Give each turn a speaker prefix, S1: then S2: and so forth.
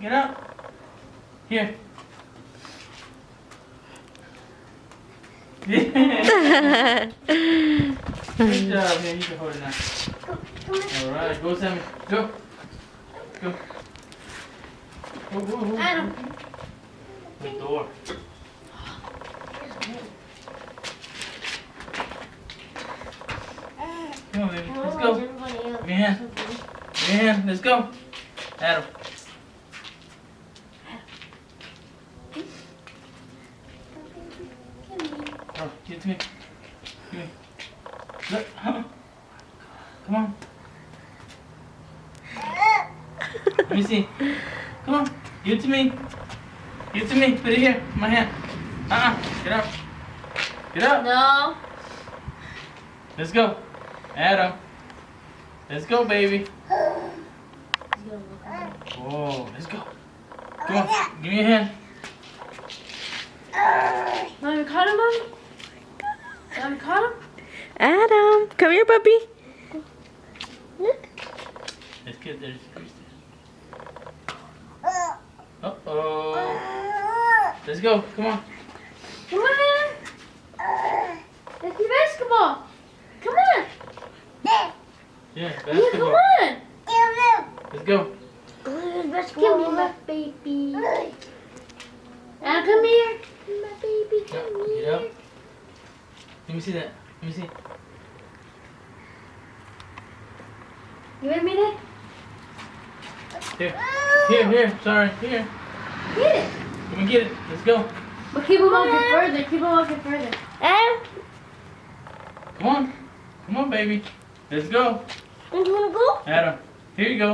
S1: Get up. Here. Good job. Here, you can hold it now. Alright, go Sammy. Go. Go. Go.
S2: Adam.
S1: The door. Come on, baby. Let's go. Give me a hand. Give me a hand. Let's go. Adam. Oh, give it to me. Give me. Look. Come on. Let me see. Come on. Give it to me. Give it to me. Put it here. In my hand. Get up. Get up.
S2: No.
S1: Let's go. Adam. Let's go, baby. Whoa. Let's go. Come on. Give me a hand.
S2: Mommy caught him, Mommy? Mommy caught him?
S3: Adam, come here, puppy.
S1: Let's get there. Uh-oh. Let's go. Come on.
S2: Come on, man. Let's play basketball. Come on.
S1: Yeah,
S2: Yeah,
S1: basketball.
S2: come on.
S1: Let's go.
S2: Give me my baby. Now come here. My baby, come
S1: Get
S2: here.
S1: up. Let me see that. Let me see.
S2: You want me to?
S1: Here. Sorry. Here.
S2: Get it.
S1: Come and get it. Let's go.
S2: But keep him walking further. Keep him walking further.
S1: Come on. Come on, baby. Let's go.
S2: You want to go?
S1: Adam. Here you go.